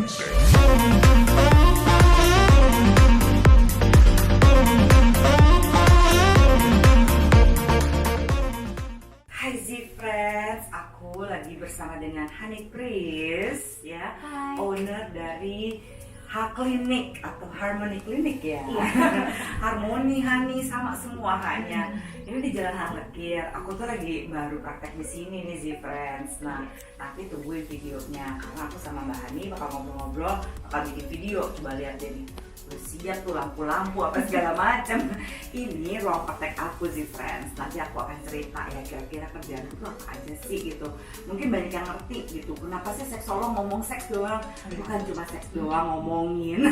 Hai Z-Friends, aku lagi bersama dengan Hani Pris ya. Hai. Owner dari H-Clinic atau Harmony Clinic ya. Iya. Harmony, Hani sama semua hanya. Ini di Jalan Hangekir. Aku tuh lagi baru praktek di sini nih Z-Friends. Nah, nanti tungguin videonya karena aku sama Mbak Hani bakal ngobrol-ngobrol, bakal bikin video. Coba lihat deh nih. Udah siap tuh lampu-lampu apa segala macam. Ini ruang praktek aku Z-Friends. Nanti aku akan cerita ya kira-kira kerjaan itu apa aja sih gitu. Mungkin banyak yang ngerti gitu. Kenapa sih seksolog ngomong seks doang? Bukan cuma seks doang ngomongin,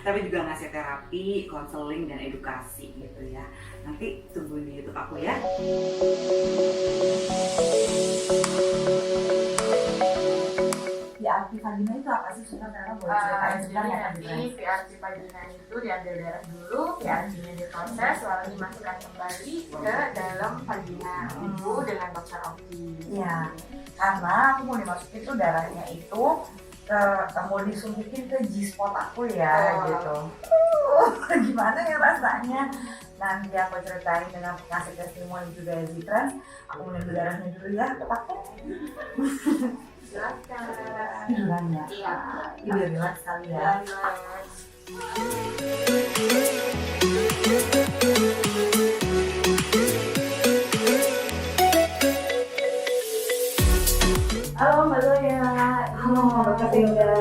tapi juga ngasih terapi, konseling dan edukasi gitu ya. Nanti tungguin di YouTube aku ya. PRP vagina itu apa sih? Suka karena boleh ceritain sebenarnya kan? Jadi PRP vagina itu diambil darah dulu, PRP-nya diproses, lalu dimasukkan kembali ke dalam vagina ibu dengan dokter Oki. Iya, karena aku mau dimasukin tuh darahnya itu mau disuntikin ke G-spot aku ya gitu. Gimana ya rasanya? Nanti aku ceritain dengan ngasih testimoni juga ya Z-Friends. Aku mau ngambil darahnya dulu ya, takut. Silakan. Duluan ya. Iya. Biar relax sekali ya. Halo Mbak Zoya. Halo, Dokter Yoga.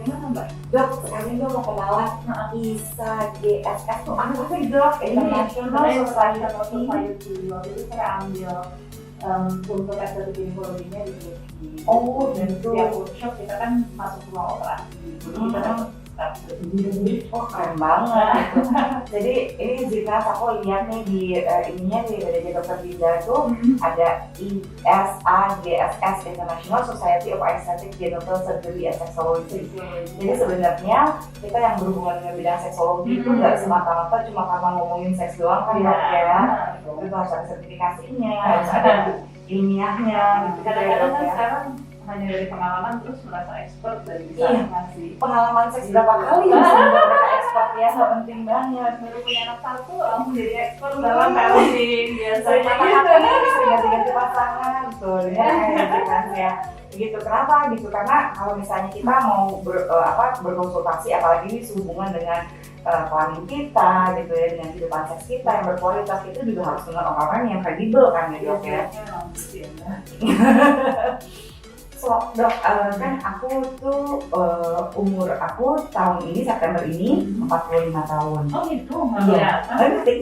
Gimana Mbak? Dok, sekarang gue mau kenalan ISA GSS tuh apa sih dok? International Society. Waktu itu saya ambil untuk estetik ginekologinya di Turki. Oh, Dan gitu. setiap workshop kita kan masuk ruang operasi. Jadi kita dapat Oh, keren banget gitu. Jadi ini jika aku lihat nih di ininya di BDJ Dokter Giza tuh ada ISA GSS International Society of Aesthetic Genital Surgery and Sexology. Jadi sebenarnya kita yang berhubungan dengan bidang seksologi itu nggak semata-mata cuma karena ngomongin seks doang kan dok ya. Itu harus ada sertifikasinya, harus ada ilmiahnya gitu Kadang-kadang kan ya. sekarang hanya dari pengalaman terus merasa expert dan bisa Iya. ngasih. Pengalaman seks berapa kali bisa mereka ekspor ya, nggak penting banget. Baru punya anak satu langsung jadi expert dalam parenting biasanya Sering gitu. kata-kata nih, sering ganti-ganti pasangan tuh ya, gitu kan ya. Gitu kenapa gitu? Karena kalau misalnya kita mau berkonsultasi, apalagi ini sehubungan dengan kelamin kita gitu ya, dengan kehidupan seks kita yang berkualitas, itu juga harus dengan orang-orang yang kredibel kan ya dok ya. So dok, kan aku tuh umur aku tahun ini September ini 45 tahun. Oh gitu, Iya. Penting.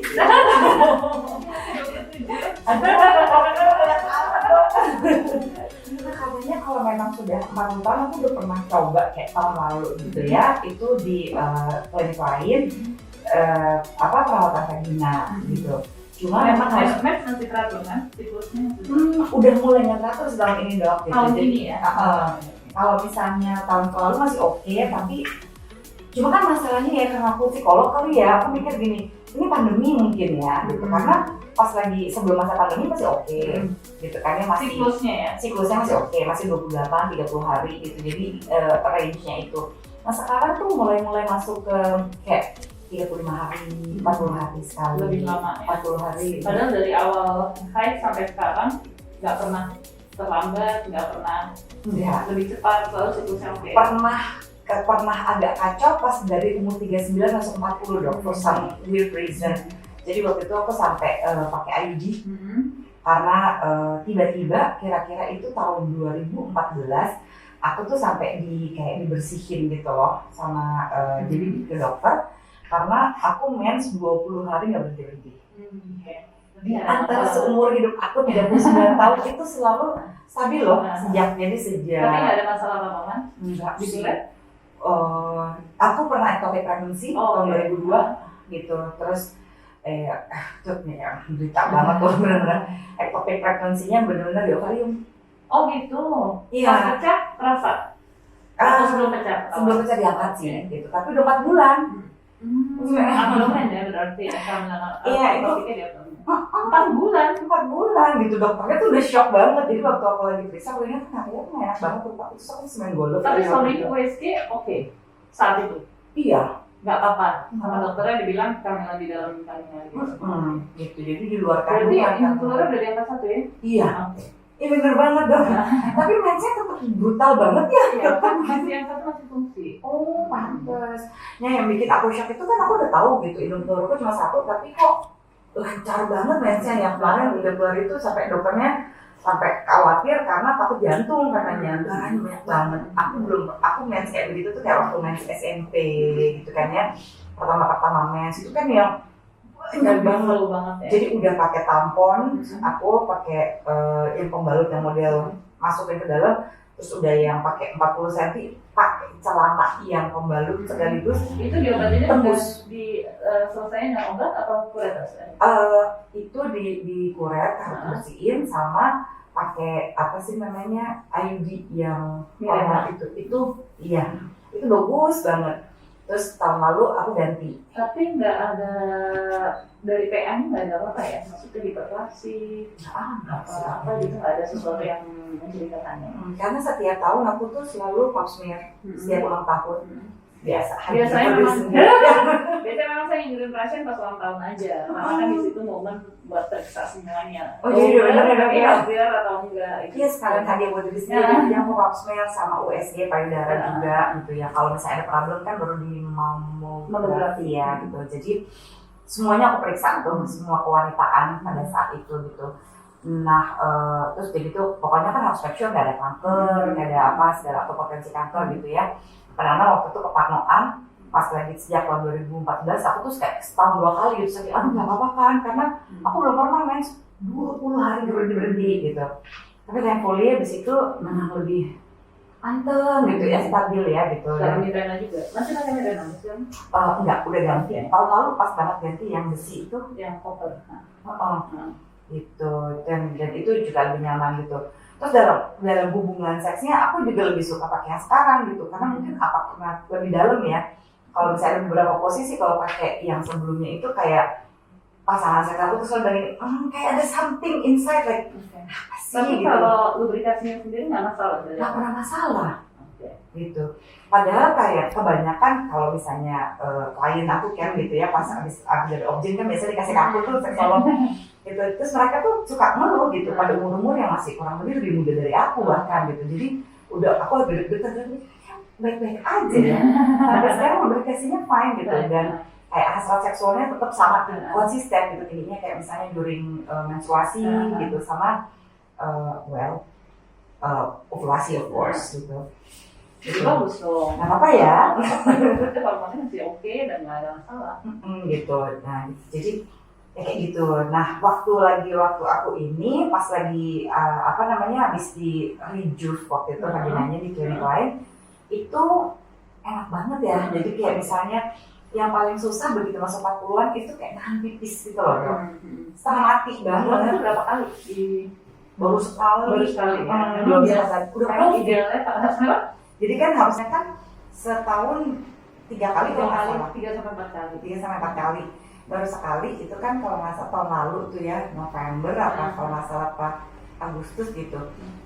Nah, katanya kalau memang sudah 40 tahun, aku udah pernah coba kayak tahun lalu gitu ya, itu di klinik lain perawatan vagina gitu. Cuma memang harus masih teratur kan siklusnya? udah mulai teratur tahun ini dok. Gitu. Tahun Jadi, ini ya? kalau misalnya tahun lalu masih oke, tapi cuma kan masalahnya ya karena aku psikolog kali ya, aku mikir gini, ini pandemi mungkin ya gitu, karena pas lagi sebelum masa pandemi masih oke gitu kan ya, masih siklusnya masih oke, masih 28-30 hari gitu, jadi range-nya itu. Nah sekarang tuh mulai masuk ke kayak 35 hari, 40 hari sekali, Lebih lama ya? 40 hari. Padahal dari awal haid sampai sekarang nggak pernah terlambat, nggak pernah lebih cepat, selalu siklusnya oke. Pernah agak kacau pas dari umur 39 masuk 40 dok, for some weird reason. Jadi waktu itu aku sampai pakai IUD karena tiba-tiba kira-kira itu tahun 2014 aku tuh sampai kayak dibersihin gitu loh sama jadi ke dokter karena aku mens 20 hari nggak berhenti. Di antara seumur hidup aku 39 tahun itu selalu stabil loh sejak. Tapi nggak ada masalah apa-apa? Enggak Di sih. bulan? Aku pernah ectopic pregnancy tahun 2002 gitu, terus berita banget tuh bener-bener ectopic pregnancy-nya bener-bener di ovarium. Oh gitu? Iya. Pas pecah terasa? Atau sebelum pecah? Sebelum pecah diangkat sih gitu, tapi udah 4 bulan Abdomen ya berarti ya karena Iya, itu. topiknya dia 4 bulan. 4 bulan gitu, dokternya tuh udah shock banget. Jadi waktu aku lagi periksa, aku ingat kayaknya enak banget tuh Pak. Terus aku main golf. Tapi suami USG oke saat itu Iya. nggak apa-apa sama dokternya dibilang kehamilan di dalam kandungan gitu. Gitu. Jadi di luar Berarti kandungan. yang keluarnya dari angka 1 ya? Iya. Oke. Iya bener banget dong. Tapi mindset tetap brutal banget ya. Iya, kan masih yang 1 masih fungsi. Oh, pantes. Nah, yang bikin aku shock itu kan aku udah tahu gitu, hidung telurku cuma 1, tapi kok lancar banget mensnya. Yang kemarin udah keluar itu sampai dokternya sampai khawatir karena takut jantung katanya. Darahnya banyak banget. Aku mens kayak begitu tuh kayak waktu mens SMP gitu kan ya. Pertama mens itu kan yang banyak banget. Slow banget ya. Jadi udah pakai tampon, aku pakai yang pembalut yang model masukin ke dalam, terus udah yang pakai 40 cm, pakai celana yang pembalut sekaligus. Itu diobatinnya Tembus. di selesainya dengan obat atau kuretas? Itu di kuret harus bersihin sama pakai apa sih namanya IUD yang Mirena. itu iya itu bagus banget. Terus tahun lalu aku ganti. Tapi nggak ada dari PA nggak ada apa ya? Maksudnya hiperplasi apa gitu nggak ada sesuatu yang menceritakannya. Karena setiap tahun aku tuh selalu pap smear setiap ulang tahun. Biasanya Aku memang sendiri. biasanya memang saya ngirim pasien pas ulang tahun aja. Karena kan di situ momen buat periksa semuanya. Oh, iya, benar. Biar atau enggak. Iya sekalian hadiah buat diri sendiri. Jadi aku pap smear sama USG payudara juga gitu ya. Kalau misalnya ada problem kan baru di mammografi ya gitu. Jadi semuanya aku periksa tuh, semua kewanitaan pada saat itu gitu. Nah, terus jadi tuh pokoknya kan harus make sure nggak ada kanker, nggak ada apa segala atau potensi kanker gitu ya. Karena waktu itu keparnoan pas lagi sejak tahun 2014 aku tuh kayak setahun 2 kali gitu. Saya aduh nggak apa-apa kan karena aku belum pernah mens 20 hari berhenti gitu. Tapi thankfully abis itu memang lebih anteng gitu ya, stabil ya gitu. Sekarang Mirena juga. Masih pakai Mirena masih Enggak, udah ganti. Tahun lalu pas banget ganti yang besi itu. yang koper. Gitu. Dan itu juga lebih nyaman gitu. Terus dalam hubungan seksnya aku juga lebih suka pakai yang sekarang gitu. Karena mungkin karena lebih dalam ya. Kalau misalnya ada beberapa posisi kalau pakai yang sebelumnya itu kayak pasangan seks aku tuh selalu bilang kayak ada something inside like apa sih Tapi gitu. kalau lubrikasinya sendiri nggak masalah. Nggak pernah masalah. Oke. Gitu. Padahal kayak kebanyakan kalau misalnya klien aku kan gitu ya pas abis dari objek kan biasanya dikasih kartu tuh seksolog gitu. Terus mereka tuh suka ngeluh gitu pada umur yang masih kurang lebih muda dari aku bahkan gitu. Jadi udah aku lebih deg-degan baik-baik aja ya. Sampai sekarang lubrikasinya fine gitu dan kayak hasrat seksualnya tetap sama konsisten gitu tingginya kayak misalnya during menstruasi gitu sama ovulasi of course gitu. Jadi bagus dong. Nggak apa-apa ya. Berarti hormonnya masih oke dan nggak ada masalah. Gitu. Nah, jadi ya kayak gitu. Nah, waktu aku ini pas lagi habis di rejuve waktu itu lagi nanya di klinik lain itu enak banget ya. Jadi kayak misalnya yang paling susah begitu masuk 40-an itu kayak nahan pipis gitu loh. Setengah mati banget. Itu berapa kali? Baru sekali. Ya. Belum sekali. Udah Memang pasti. idealnya kenapa? Jadi kan harusnya kan setahun 3 kali kalau nggak salah. 3 sampai 4 kali. 3 sampai 4 kali. Baru sekali itu kan kalau nggak salah tahun lalu tuh ya November apa kalau nggak salah Pak Agustus gitu.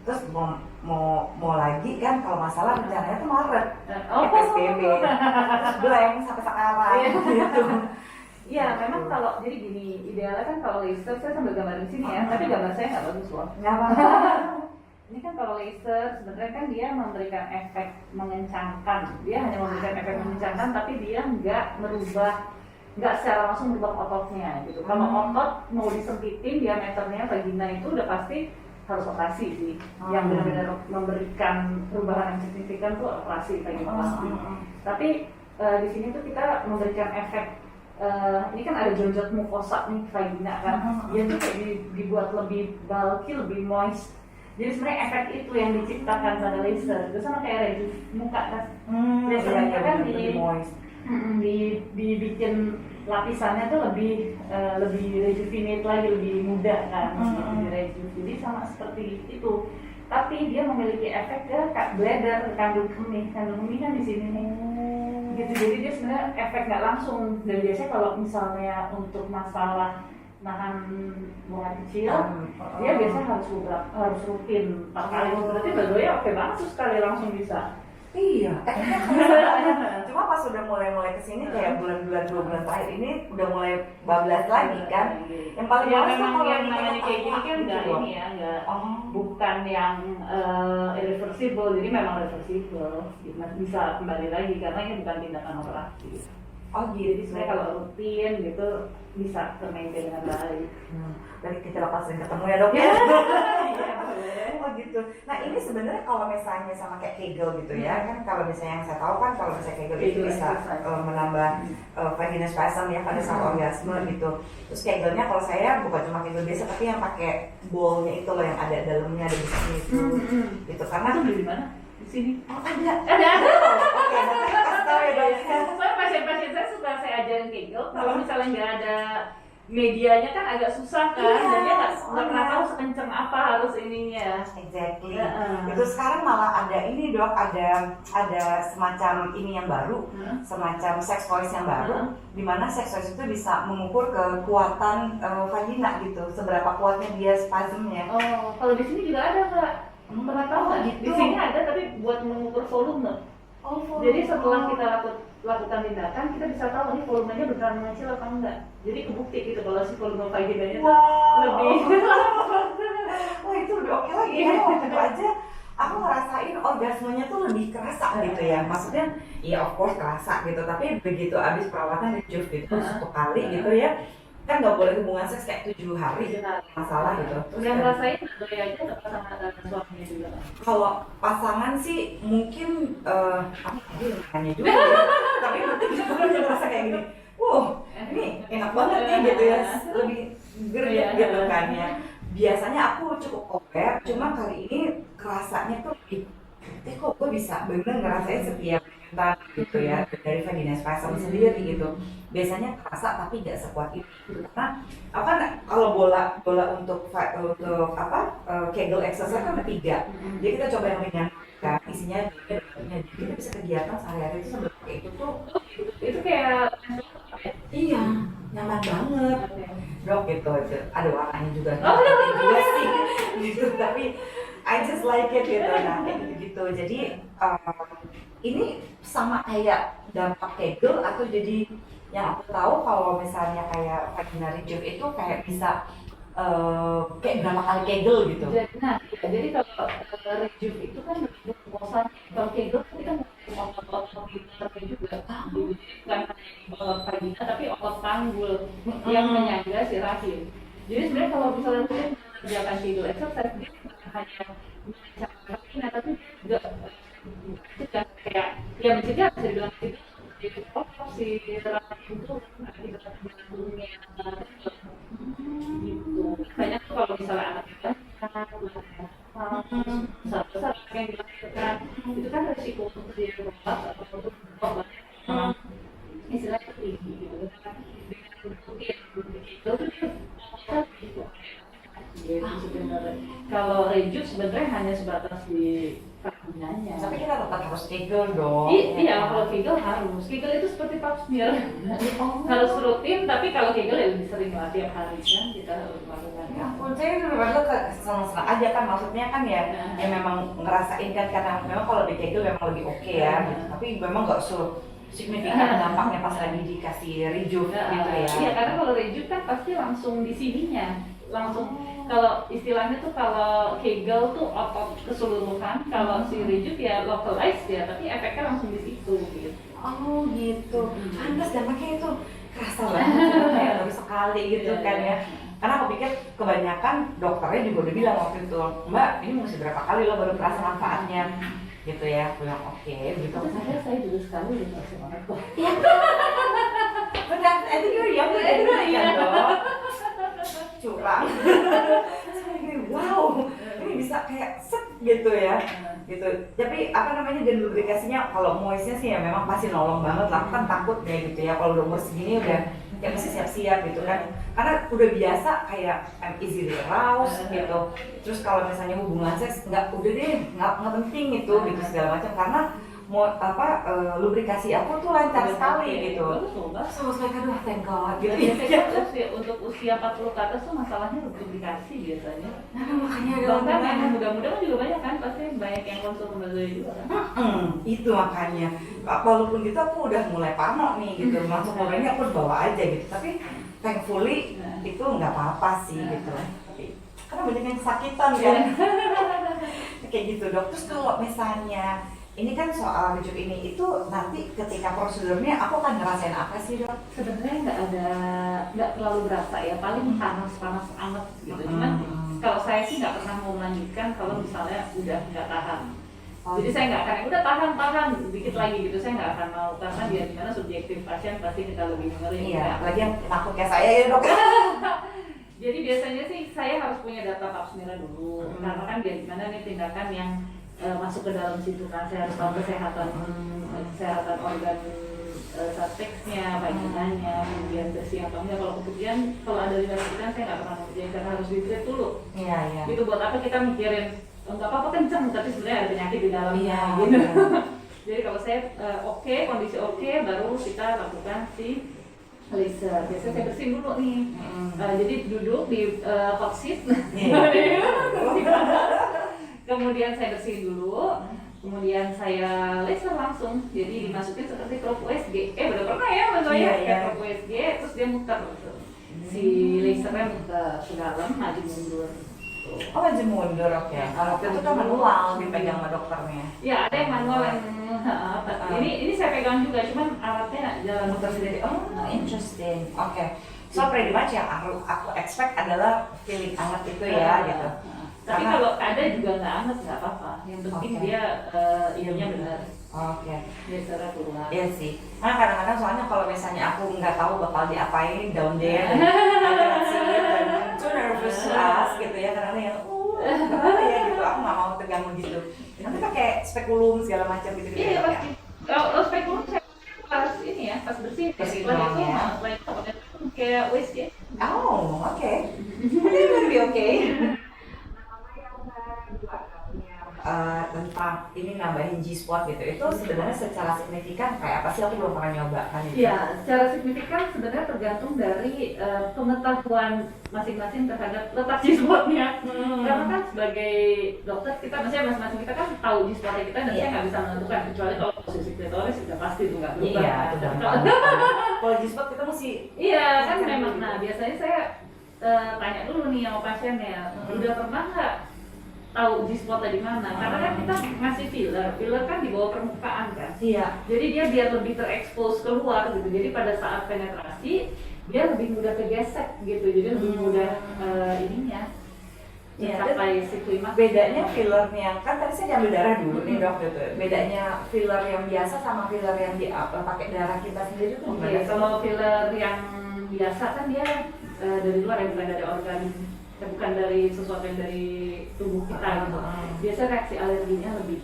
Terus mau lagi kan kalau nggak salah rencananya tuh Maret. PSBB. Blank sampai sekarang gitu. Iya, memang kalau jadi gini, idealnya kan kalau laser saya sambil gambar di sini ya, tapi gambar saya nggak bagus loh. Nggak apa-apa. Ini kan kalau laser sebenarnya kan dia memberikan efek mengencangkan, dia hanya memberikan efek mengencangkan, tapi dia nggak secara langsung merubah ototnya gitu. Kalau otot mau disempitin diameternya vagina itu udah pasti harus operasi sih. Yang benar-benar memberikan perubahan yang signifikan tuh operasi vagina pasti. Tapi di sini tuh kita memberikan efek. Ini kan ada jonjot mukosa nih vagina kan, dia tuh kayak dibuat lebih bulky, lebih moist. Jadi sebenarnya efek itu yang diciptakan pada laser. Itu sama kayak rejuve muka kan. Laser muka kan dibikin lapisannya tuh lebih rejuvenate lagi, lebih muda kan. Di rejuve. Jadi sama seperti itu. Tapi dia memiliki efek ke bladder, kandung kemih. Kandung kemih kan di sini nih. gitu. Jadi dia sebenarnya efek nggak langsung. Dan biasanya kalau misalnya untuk masalah nahan buang air kecil, dia biasanya harus rutin 4 kali. Berarti badoya oke banget tuh sekali langsung bisa. Iya, cuma pas udah mulai kesini kayak bulan-bulan 2 bulan terakhir ini udah mulai bablas lagi kan. Yang paling Ya males tuh memang kalau yang kita namanya kayak gini kan gitu nggak loh. ini ya, nggak Oh, bukan yang irreversible, jadi memang reversible, bisa kembali lagi karena ini bukan tindakan operasi. oh Jadi gitu. sebenarnya kalau rutin gitu bisa termaintain dengan baik. Dari kita bakal sering ketemu ya dok ya. Iya boleh. Oh gitu. Nah ini sebenarnya kalau misalnya sama kayak Kegel gitu ya, kan kalau misalnya yang saya tahu kan kalau misalnya Kegel itu Kegel bisa exercise. menambah vaginal spasm ya pada saat orgasme gitu. Terus Kegelnya kalau saya bukan cuma Kegel biasa tapi yang pakai ballnya itu loh yang ada dalamnya ada bisnya itu, gitu karena Itu beli di mana? Di sini. oh ada. Ada. Oke nanti kasih tahu ya dok. Soalnya pasien-pasien saya suka saya ajarin Kegel. Kalau misalnya nggak ada medianya kan agak susah kan, Iya, dan dia nggak soalnya. pernah tahu sekencang apa harus ininya. Exactly. Heeh. Itu sekarang malah ada ini dok, ada semacam ini yang baru, semacam sex toys yang baru, di mana sex toys itu bisa mengukur kekuatan vagina gitu, seberapa kuatnya dia spasmnya. Oh, kalau di sini juga ada Kak. Pernah tahu nggak? gitu. Di sini ada tapi buat mengukur volume. Oh, Jadi setelah kita lakukan tindakan, kita bisa tahu nih volumenya beneran mengecil apa enggak. Jadi kebukti gitu kalau si volume vaginanya tuh lebih. Wah itu udah oke lagi ya, waktu itu aja aku ngerasain orgasmenya tuh lebih kerasa gitu ya. Maksudnya, ya of course kerasa gitu, tapi begitu abis perawatan rejuve gitu, 1 kali gitu ya, kan nggak boleh hubungan seks kayak 7 hari, masalah gitu. Terus Yang kan, ngerasain doy aja nggak pernah ada suaminya juga. kalau pasangan sih mungkin aku tadi nanya juga ya, tapi nanti kita ngerasa kayak gini, ini enak banget nih gitu ya, lebih gerget gitu kan ya. Biasanya aku cukup aware, cuma kali ini kerasanya tuh kok gue bisa bener ngerasain setiap kita gitu ya dari vaginal spasm sendiri gitu. Biasanya kerasa tapi nggak sekuat itu gitu. Karena apa kalau bola untuk Kegel exercise kan ada 3. Jadi kita coba yang ringan kan isinya kita bisa kegiatan sehari-hari itu sambil pakai itu tuh Itu kayak iya nyaman banget dok gitu ada warnanya juga juga sih gitu tapi I just like it gitu nah kayak gitu jadi ini sama kayak dampak Kegel atau jadi yang aku tahu kalau misalnya kayak vaginal rejuve itu kayak bisa kayak berapa kali Kegel gitu. Jadi kalau rejuve itu kan bosan. Kalau Kegel kita otot pintarnya juga. Bukan hanya vagina tapi otot panggul yang menyangga si rahim. Jadi sebenarnya kalau misalnya kita mengerjakan Kegel exercise dia bukan hanya mencegah vagina tapi juga mencegah kayak ya mencegah bisa dibilang itu jadi si rahim itu akibat jantungnya gitu. Banyak tuh kalau misalnya anak kita besar yang dilakukan itu kan resiko untuk dia berobat atau untuk berobat istilahnya tinggi gitu kan dengan rutin itu gitu. Kalau rejuve sebenarnya hanya sebatas di vaginanya. Tapi kita tetap harus Kegel dong. Iya, kalau Kegel harus. Kegel itu seperti pap smear. Harus rutin, tapi kalau Kegel ya lebih sering lah tiap hari kan kita harus melakukan. Ya ampun, saya bener-bener senang-senang aja kan maksudnya kan ya memang ngerasain kan karena memang kalau di Kegel memang lebih oke ya gitu. Tapi memang nggak signifikan dampaknya pas lagi dikasih rejuve gitu ya. Iya, karena kalau rejuve kan pasti langsung di sininya. Langsung kalau istilahnya tuh kalau Kegel tuh otot keseluruhan, kalau si rejuve ya localized ya, tapi efeknya langsung di situ gitu. Oh gitu, pantas dampaknya itu kerasa banget kayak baru sekali gitu kan ya. Karena aku pikir kebanyakan dokternya juga udah bilang waktu itu, Mbak ini mesti berapa kali lo baru terasa manfaatnya gitu ya. Aku bilang oke gitu. Saya juga sekali udah merasa banget kok. Iya benar, I think you're younger than me kan dok. Curang. Wow, ini bisa kayak set gitu ya, gitu. Tapi apa namanya dan lubrikasinya kalau moistnya sih ya memang pasti nolong banget lah. Kan takut ya gitu ya kalau udah umur segini udah ya mesti siap-siap gitu kan. Karena udah biasa kayak I'm easily aroused gitu. Terus kalau misalnya hubungan seks udah deh nggak penting itu gitu segala macam karena lubrikasi aku tuh lancar sekali gitu. Bagus loh, Mbak. So, I was like, aduh, thank God gitu. Biasanya untuk usia 40 ke atas tuh masalahnya lubrikasi biasanya. Makanya Bahkan yang muda-muda kan juga banyak kan, pasti banyak yang konsum baterai juga kan. Itu makanya. Walaupun gitu aku udah mulai parno nih gitu. Masuk mulainya aku bawa aja gitu. Tapi thankfully itu nggak apa-apa sih gitu. Karena banyak yang kesakitan kan. Kayak gitu dok. Terus kalau misalnya ini kan soal rujuk ini itu nanti ketika prosedurnya aku akan ngerasain apa sih dok? Sebenarnya nggak terlalu berasa ya, paling panas anget gitu. Cuman kalau saya sih nggak pernah mau melanjutkan kalau misalnya udah nggak tahan. Jadi saya nggak akan udah tahan dikit lagi gitu, saya nggak akan mau karena dia gimana subjektif pasien pasti kita lebih ngeri. Iya, lagi yang takut kayak saya ya dok. Jadi biasanya sih saya harus punya data pap smear dulu, karena kan dia gimana nih tindakan yang masuk ke dalam situ kan, saya harus tahu kesehatan organ sarteksnya, vaginanya, kemudian bersih atau enggak. Kalau kemudian kalau ada lidah saya nggak pernah ngerjain karena harus di-treat dulu. Iya. Itu buat apa kita mikirin nggak apa-apa kenceng, tapi sebenarnya ada penyakit di dalamnya Iya, gitu. Jadi kalau saya kondisi oke, baru kita lakukan si laser. Biasanya saya bersihin dulu nih. Jadi duduk di hot seat. Kemudian saya bersihin dulu. Kemudian saya laser langsung. Jadi dimasukin seperti probe USG. Udah pernah ya mas saya kayak probe USG, terus dia muter gitu. Si lasernya muter ke dalam, maju mundur. Oh, maju mundur, oke. Kalau itu kan manual dipegang sama dokternya. Ya ada yang manual yang ini saya pegang juga, cuman alatnya jalan Muter sendiri. Oh, interesting. Oke. So pretty much yang aku expect adalah feeling hangat itu ya gitu. Tapi Karena- kalau ada juga nggak hangat nggak apa-apa. Yang penting dia ininya benar. Oke. Biasanya keluar. Iya sih. Nah kadang-kadang soalnya kalau misalnya aku nggak tahu bakal diapain down there, dan too nervous to ask gitu ya, kadang-kadang yang kenapa ya gitu, aku nggak mau terganggu gitu. Nanti pakai spekulum segala macam gitu gitu. Iya pasti. Kalau spekulum saya pas ini ya, pas bersih. Bersih Setelah doang itu ya. setelah itu pakai kayak USG. Oh, oke. Ini lebih oke. Tentang ini nambahin G-spot gitu, itu sebenarnya secara signifikan kayak apa sih, aku belum pernah nyoba kan gitu. Ya, secara signifikan sebenarnya tergantung dari pengetahuan masing-masing terhadap letak G-spotnya. Karena kan sebagai dokter kita, maksudnya masing-masing kita kan tahu G-spotnya kita dan saya nggak bisa menentukan, kecuali kalau posisi klitoris sudah pasti itu nggak berubah. Iya, itu gampang. Kalau G-spot kita mesti Kan memang. Nah biasanya saya tanya dulu nih sama pasiennya, udah pernah nggak tahu G-spotnya di mana? Karena kan kita ngasih filler kan di bawah permukaan kan. Iya. Jadi dia biar lebih terekspos keluar gitu. Jadi pada saat penetrasi dia lebih mudah kegesek gitu. Jadi lebih mudah ininya mencapai si klimaks. Bedanya filler yang kan tadi saya diambil darah dulu nih dok gitu. Bedanya filler yang biasa sama filler yang pakai darah kita sendiri tuh Oke, gimana sih? kalau filler yang biasa kan dia dari luar ya, bukan dari organ, bukan dari sesuatu yang dari tubuh kita gitu. Biasanya reaksi alerginya lebih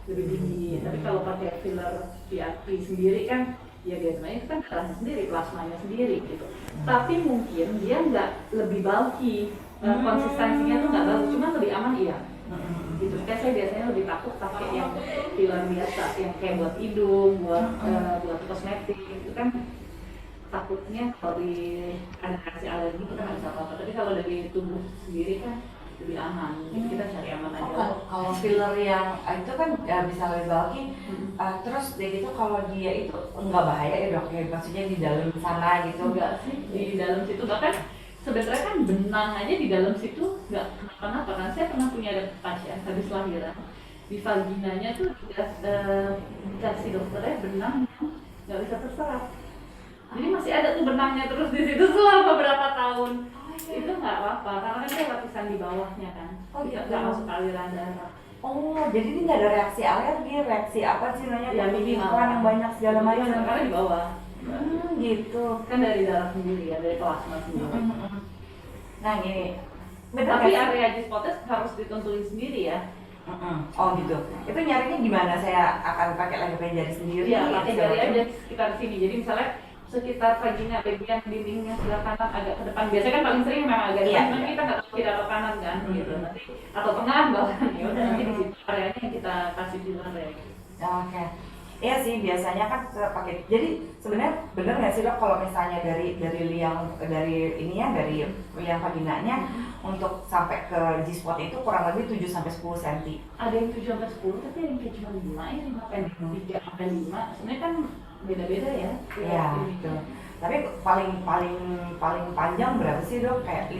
tinggi. Tapi kalau pakai filler PRP sendiri kan ya biasanya itu kan darahnya sendiri, plasmanya sendiri gitu. Tapi mungkin dia nggak lebih bulky, konsistensinya tuh nggak bagus, cuma lebih aman iya. Gitu. Kayak saya biasanya lebih takut pakai yang filler biasa, yang kayak buat hidung, buat kosmetik itu kan takutnya kalau ada reaksi alergi kita nggak bisa apa-apa. Tapi kalau dari tubuh sendiri kan lebih aman, kita cari aman aja. Kalau filler yang itu kan bisa lebih bulky, terus dia gitu kalau dia itu nggak bahaya ya dok ya, maksudnya di dalam sana gitu. Enggak sih, di dalam situ bahkan sebenarnya kan benang aja di dalam situ nggak kenapa-napa. Karena saya pernah punya pasien habis lahiran di vaginanya tuh dikasih dokternya benang nggak bisa terserap. Jadi masih ada tuh benangnya terus di situ selama berapa tahun. Itu nggak apa-apa karena kan dia lapisan di bawahnya kan. Nggak masuk aliran darah. Oh, jadi ini nggak ada reaksi alergi, reaksi apa sih namanya? Ya, minimal. Yang banyak segala macam. Karena di bawah. Gitu. Kan dari darah sendiri ya, dari plasma sendiri. Nah gini, bener Tapi nggak sih? area G-spotnya harus ditentuin sendiri ya. Oh gitu. Itu nyarinya gimana? Saya akan pakai lagi jari sendiri. Iya, pakai segala jari macam. aja sekitar sini. Jadi misalnya sekitar vagina, bagian dindingnya sebelah kanan agak ke depan. Biasanya kan paling sering memang agak Iya, depan, iya. kita nggak tahu kiri atau kanan kan, gitu. Nanti atau tengah bawah, ya udah nanti di situ areanya yang kita kasih filler ya. Oke. Iya sih, biasanya kan pakai. Jadi sebenarnya bener nggak sih dok kalau misalnya dari liang dari ini ya dari liang vaginanya untuk sampai ke G-spot itu kurang lebih 7 sampai 10 cm. Ada yang 7 sampai 10, tapi ada yang kayak cuma 5 ya, 5 pendek 3 sampai 5. Sebenarnya kan beda-beda ya. Iya, betul. Tapi paling panjang berapa sih dok? Kayak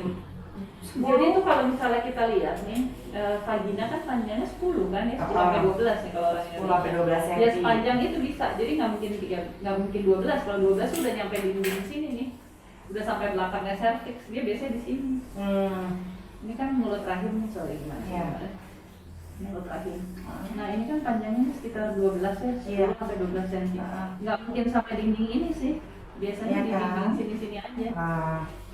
Jadi itu kalau misalnya kita lihat nih, vagina kan panjangnya 10 kan ya, 10 sampai 12 nih kalau orang 10 sampai 12 cm. Ya sepanjang itu bisa, jadi nggak mungkin 12. Kalau 12 tuh udah nyampe dinding sini nih, udah sampai belakangnya cervix, dia biasanya di sini. Ini kan mulut rahim nih, sorry gimana? Iya. Mulut rahim. Nah ini kan panjangnya sekitar 12 ya, 10 sampai 12 cm. Nggak mungkin sampai dinding ini sih, biasanya di dinding sini-sini aja.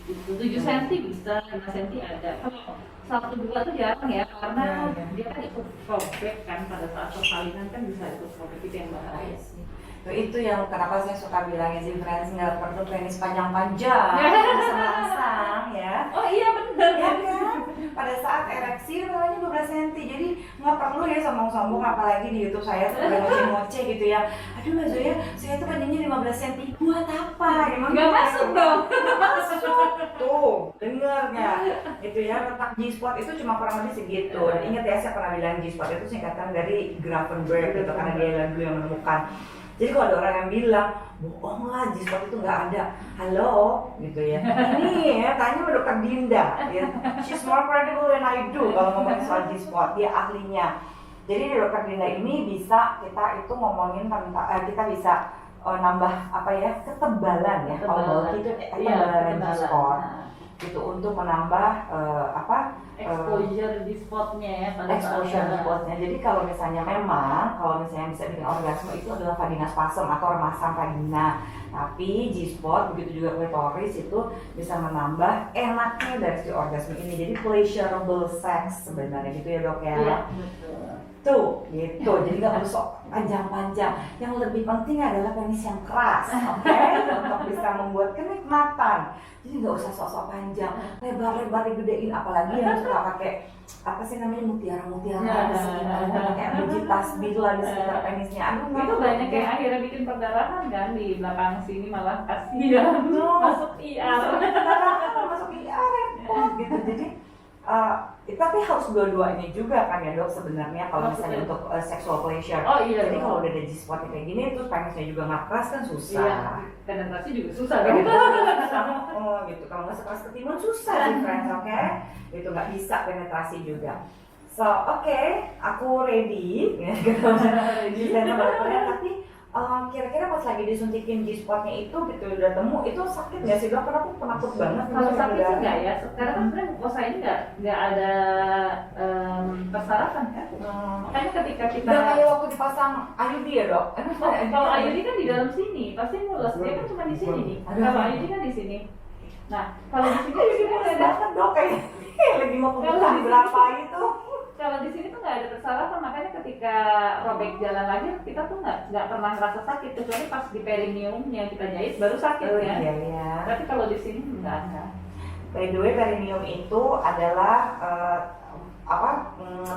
Gitu. 7 cm bisa, 5 cm ada. Kalau 1-2 tuh jarang ya, karena dia kan ikut robek kan pada saat persalinan kan bisa ikut robek, itu yang bahaya sih. Itu yang kenapa saya suka bilangnya sih friends, nggak perlu penis panjang-panjang, bisa merangsang ya. Oh iya benar Ya kan? Pada saat ereksi namanya 12 cm, jadi nggak perlu ya sombong-sombong, apalagi di YouTube saya suka ngoceh-ngoceh gitu ya. Aduh Mbak Zoya, saya tuh panjangnya 15 cm, buat apa? Emang nggak masuk dong. Masuk tuh, denger nggak? Gitu ya, letak G-spot itu cuma kurang lebih segitu. Dan ingat ya, saya pernah bilang G-spot itu singkatan dari Grafenberg gitu, karena dia yang dulu yang menemukan. Jadi kalau ada orang yang bilang, bohong lah G-spot itu nggak ada, halo, gitu ya. Ini ya, tanya sama dokter Dinda, ya. She's more credible than I do kalau ngomongin soal G-spot, dia ahlinya. Jadi di dokter Dinda ini bisa kita itu ngomongin tentang, kita bisa nambah apa ya, ketebalan ya, kalau gitu ketebalan G-spot. Gitu untuk menambah exposure di spotnya ya, pada exposure di spotnya. Jadi kalau misalnya bisa bikin orgasme itu adalah vagina spasm atau remasan vagina. Tapi G-spot begitu juga klitoris itu bisa menambah enaknya dari si orgasme ini. Jadi pleasurable sex sebenarnya gitu ya dok ya. Iya, betul. Tuh, gitu. Jadi nggak perlu sok panjang-panjang. Yang lebih penting adalah penis yang keras, oke? Untuk bisa membuat kenikmatan. Jadi nggak usah sok-sok panjang, lebar-lebar digedein. Apalagi yang suka pakai apa sih namanya mutiara-mutiara di sekitar, kayak biji tasbih lah di sekitar penisnya. Aduh, Itu banyak yang akhirnya bikin perdarahan kan di belakang sini, malah kasihan masuk IR. Masuk IR repot gitu. Jadi tapi harus dua-duanya juga kan ya dok sebenarnya kalau misalnya untuk sexual pleasure. Oh iya. Jadi kalau udah ada G-spot kayak gini terus penisnya juga nggak keras kan susah. Iya. Penetrasi juga susah kan? Gitu. Kalau nggak sekeras ketimun susah sih friends, oke? Gitu nggak bisa penetrasi juga. So oke, aku ready. Tapi kira-kira pas lagi disuntikin G-spotnya itu gitu udah temu itu sakit nggak sih dok? Karena aku penakut banget. Kalau sakit sih nggak ya, karena kan sebenarnya mukosa ini nggak ada persaratan kan. Makanya ketika kita udah kayak waktu dipasang IUD ya dok? kalau IUD kan di dalam sini pasti mulus, dia kan cuma di sini nih. Kalau IUD kan di sini. Nah kalau di sini IUD kan banget dok kayak lagi mau pembukaan berapa gitu. Kalau di sini tuh nggak ada persaratan, makanya ketika robek jalan lagi kita tuh nggak pernah ngerasa sakit kecuali pas di perineum yang kita jahit baru sakit ya. Iya. Tapi kalau di sini nggak ada. By the way, perineum itu adalah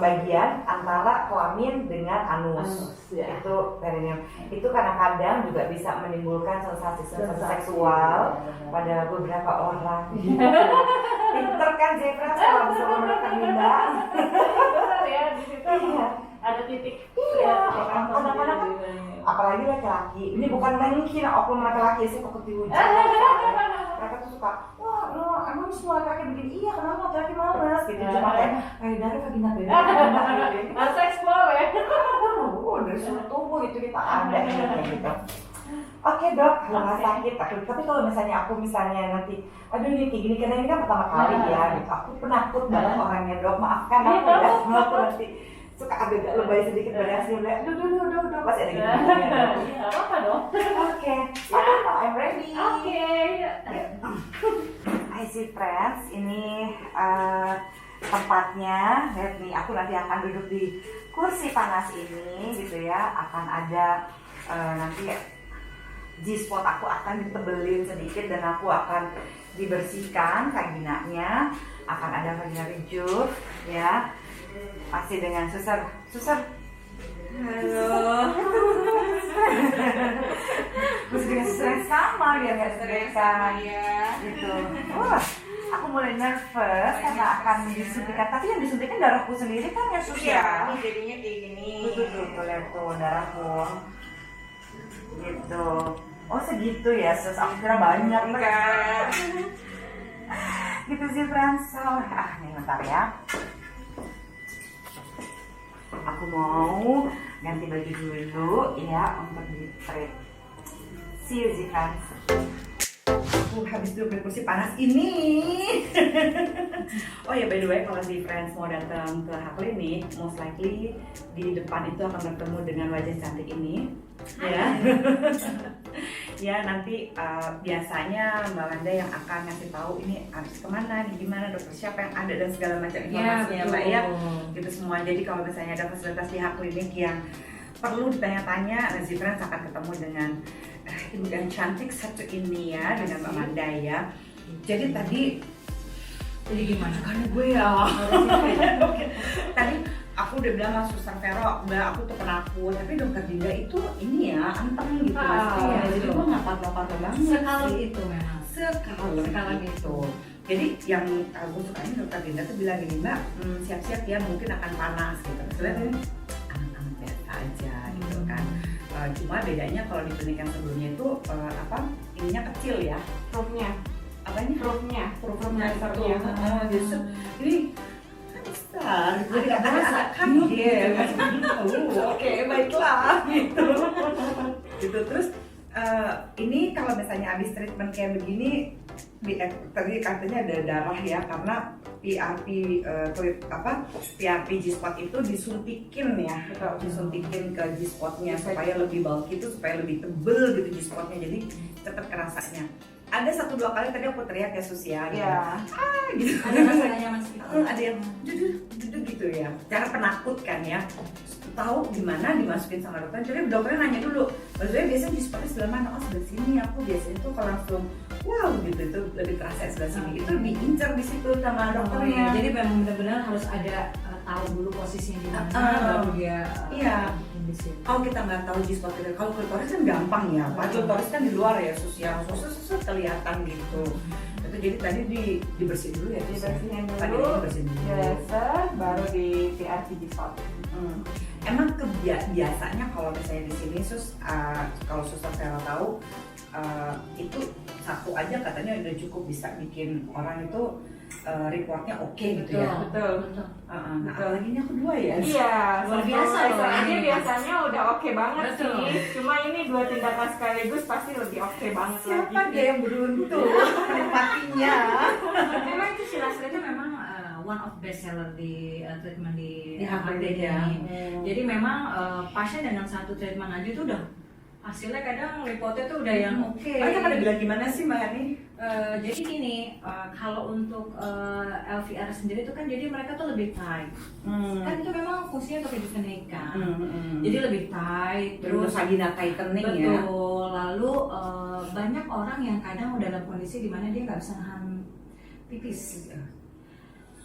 bagian antara kelamin dengan anus. Ya. Itu perineum. Itu kadang-kadang juga bisa menimbulkan sensasi seksual pada beberapa orang. Pinter kan Zebra kalau bisa menggunakan Linda. Benar ya, di situ ada titik. Iya, kadang-kadang kan apalagi laki-laki. Ini bukan menghina oknum laki-laki, saya kok ketiujan. Mereka tuh suka, wah, emang semua laki-laki begini? Iya, kenapa laki-laki males gitu. Cuma kayak dari vagina beda. Masa eksplor ya. Dari seluruh tubuh itu kita ada kayak gitu. Oke dok, kalau nggak sakit, tapi kalau misalnya aku nanti, aduh ini kayak gini, karena ini kan pertama kali ya, gitu. Aku penakut banget orangnya dok, maafkan aku ya, aku nanti suka agak lebay sedikit bereaksi, aduh, pasti ada gitu. Iya, apa dong? Oke, I'm ready. Oke. Hai si friends, ini tempatnya, lihat nih, aku nanti akan duduk di kursi panas ini, gitu ya, akan ada nanti G-spot aku akan ditebelin sedikit dan aku akan dibersihkan vaginanya, akan ada vagina rejuve ya, pasti dengan suster Halo. Mesti dikasih stres sama biar nggak deg-degan gitu. Wah, aku mulai nervous karena akan disuntikan. Tapi yang disuntikan darahku sendiri kan ya Sus ya. Ini jadinya kayak gini. Tuh, lihat tuh darahku. Gitu. Oh segitu ya Sus, aku kira banyak. Enggak. Gitu sih friends. Oh, nih bentar ya. Aku mau ganti baju dulu ya untuk di treat. See you sih friends. Aku habis duduk di kursi panas ini. Oh ya by the way, kalau si friends mau datang ke H-Clinic, most likely di depan itu akan bertemu dengan wajah cantik ini. Ya. Ya nanti biasanya Mbak Wanda yang akan ngasih tahu ini harus kemana, gimana, dokter siapa yang ada dan segala macam informasinya Mbak ya. Gitu semua. Jadi kalau misalnya ada fasilitas di H-Clinic yang perlu ditanya-tanya, si friends akan ketemu dengan ibu yang cantik satu ini ya, dengan Mbak Wanda ya. Jadi tadi gimana? karena gue ya. Tadi aku udah bilang sama Suster Vero, Mbak aku tuh penakut, tapi dokter Dinda itu ini ya, anteng gitu maksudnya. Jadi gue nggak parno-parno banget. Sekali sih. itu memang. Sekali itu. Jadi yang gue sukain dokter Dinda tuh bilang gini, Mbak, siap-siap ya mungkin akan panas gitu. Sebenarnya anak-anak biasa aja gitu kan. Cuma bedanya kalau di klinik yang sebelumnya itu ininya kecil ya. Proofnya. Apanya? Proofnya itu. Justru ini besar. Jadi agak kaget. Oke, baiklah gitu. Gitu terus ini kalau misalnya habis treatment kayak begini, tadi katanya ada darah ya karena PRP G-spot itu disuntikin ya, disuntikin ke G-spotnya supaya lebih bulky itu, supaya lebih tebel gitu G-spotnya, jadi cepet kerasanya. Ada 1-2 kali tadi aku teriak ya Sus ya, gitu. Ada rasa nyaman sedikit. Ada yang duduk gitu ya, cara penakutkan ya. Tahu gimana dimasukin sama dokter, jadi dokternya nanya dulu, maksudnya biasanya G-spotnya sebelah mana? Oh sebelah sini. Aku biasanya tuh kalau langsung wow gitu, itu lebih terasa sebelah sini, itu diincar di situ sama dokternya. Jadi memang benar-benar harus ada tahu dulu posisinya di mana baru dia iya. di sini. Kalau kita nggak tahu G-spot kita, kalau klitoris kan gampang ya, Pak. Klitoris kan di luar ya, susah kelihatan gitu. Itu jadi tadi dibersihin dulu ya, Dibersihin tadi dulu. dibersihin dulu. Laser baru di PRP G-spot. Emang biasanya kalau misalnya di sini kalau Suster Vero tahu itu satu aja katanya udah cukup bisa bikin orang itu reportnya oke gitu ya. Betul. Nah apalagi ini aku 2 ya. Iya, Luar biasa laser loh aja ini. biasanya udah oke banget Betul. sih. Cuma ini 2 tindakan sekaligus pasti lebih oke banget Siapa lagi. dia yang beruntung menikmatinya? Memang itu si laser itu memang one of best seller di treatment di H-Clinic ya. ini. Jadi memang pasien dengan satu treatment aja itu udah hasilnya kadang reportnya tuh udah yang oke. Mereka pada bilang gimana sih Mbak Hani? Jadi gini, kalau untuk LVR sendiri itu kan jadi mereka tuh lebih tight. Kan itu memang fungsinya untuk rejuvenate kan. Jadi lebih tight, Terus terus vagina tightening ya. betul. Lalu banyak orang yang kadang udah dalam kondisi dimana dia nggak bisa nahan pipis.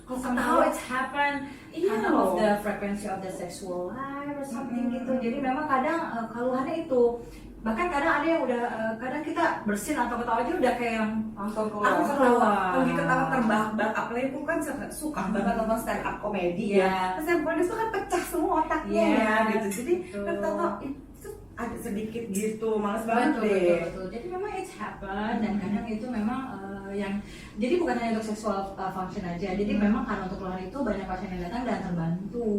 Somehow it's happen kind of the frequency of the sexual life or something gitu. Jadi memang kadang keluhannya itu, bahkan kadang ada yang udah kadang kita bersin atau ketawa aja udah kayak yang Langsung Aku keluar. ketawa, lagi ketawa terbahak-bahak, apalagi aku kan suka banget nonton stand up komedi ya. Terus yang itu kan pecah semua otaknya ya gitu. Jadi ketawa itu ada sedikit gitu, males banget deh. Betul. Jadi memang it's happen dan kadang itu memang yang jadi bukan hanya untuk sexual function aja. Jadi memang karena untuk keluhan itu banyak pasien yang datang dan terbantu.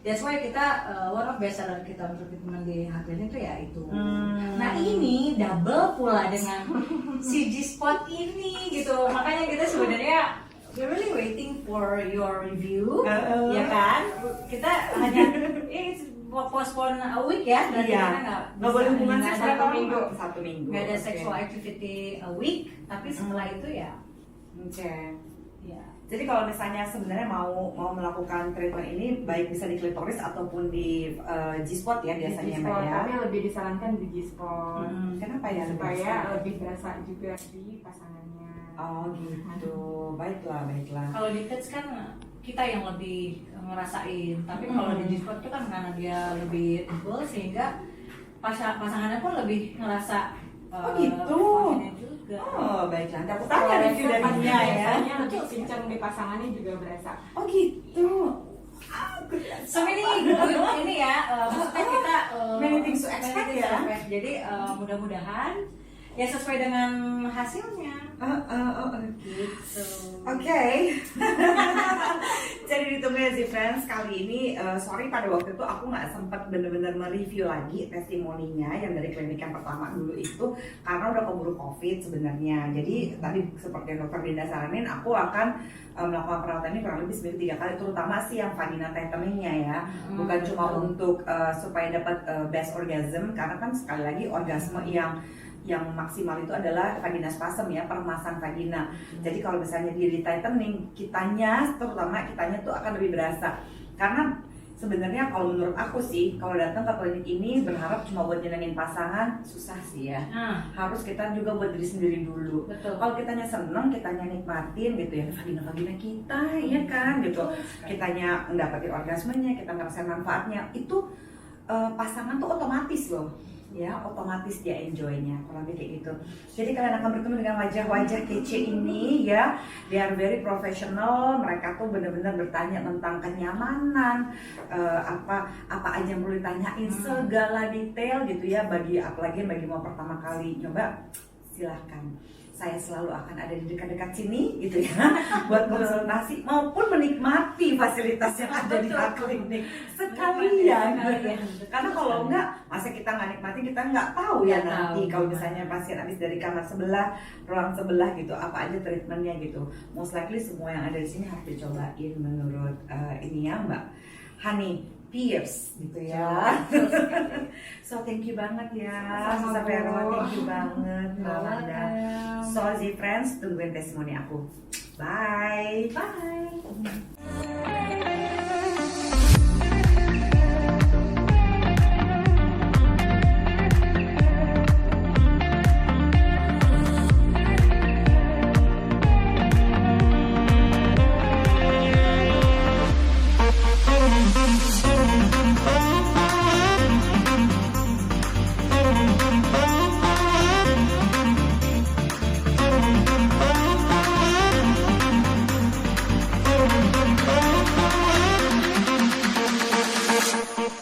That's why kita one of best seller kita untuk treatment di H-Clinic itu ya itu. Nah ini double pula dengan si G-spot ini gitu. Makanya kita sebenarnya we're really waiting for your review, ya kan? Kita hanya postpone a week ya, berarti Iya. kita Nggak boleh hubungan nggak seks berapa satu minggu? minggu. 1 minggu. Nggak ada Oke. sexual activity a week, tapi setelah itu ya, Oke. ya. Jadi kalau misalnya sebenarnya mau melakukan treatment ini baik bisa di klitoris ataupun di G-spot ya biasanya Mbak G-spot, ya. tapi lebih disarankan di G-spot. Kenapa ya? Supaya lebih berasa juga di pasangannya. Oh gitu. Baiklah. Kalau di touch kan kita yang lebih ngerasain. Tapi kalau di G-spot itu kan karena dia lebih tebal sehingga pasangannya pun lebih ngerasa Oh gitu. konfident juga. Oh baiklah, aku tanya review dari dia ya. Biasanya lebih kencang di pasangannya juga berasa. Oh gitu. So ini ya, maksudnya kita Many things to expect many things ya. to expect. Jadi mudah-mudahan ya sesuai dengan hasilnya. Gitu. Oke. Jadi ditunggu ya friends. Kali ini sorry pada waktu itu aku nggak sempat bener-bener mereview lagi testimoninya yang dari klinik yang pertama dulu itu karena udah keburu COVID sebenarnya. Jadi tadi seperti yang dokter Dinda saranin, aku akan melakukan perawatan ini kurang lebih seminggu 3 kali, terutama sih yang vagina tightening-nya ya. Bukan cuma untuk supaya dapat best orgasm, karena kan sekali lagi orgasme yang maksimal itu adalah vagina spasm ya, peremasan vagina. Jadi kalau misalnya dia di tightening, terutama kitanya tuh akan lebih berasa. Karena sebenarnya kalau menurut aku sih, kalau datang ke klinik ini berharap cuma buat nyenengin pasangan, susah sih ya. Harus kita juga buat diri sendiri dulu. Betul. Kalau kitanya seneng, kitanya nikmatin gitu ya, vagina kita, ya kan gitu. Kitanya mendapati orgasmenya, kita ngerasain manfaatnya, itu pasangan tuh otomatis loh. Ya, otomatis dia enjoy-nya, kurang lebih kayak gitu. Jadi kalian akan bertemu dengan wajah-wajah kece ini ya. They are very professional. Mereka tuh benar-benar bertanya tentang kenyamanan, apa aja yang perlu ditanyain, segala detail gitu ya. Apalagi bagi mau pertama kali nyoba, silahkan. Saya selalu akan ada di dekat-dekat sini gitu ya, buat konsultasi maupun menikmati fasilitas yang ada di klinik sekalian. Karena kalau enggak, masa kita nggak nikmati, kita nggak tahu ya nanti kalau misalnya pasien habis dari kamar sebelah, ruang sebelah gitu, apa aja treatmentnya gitu. Most likely semua yang ada di sini harus dicobain menurut ini ya Mbak Hani Pierce gitu ya. So thank you banget ya, Sisa Vero, thank you banget Mbak Wanda. So Z-Friends, tungguin testimoni aku. Bye.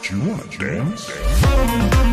Do you want to dance?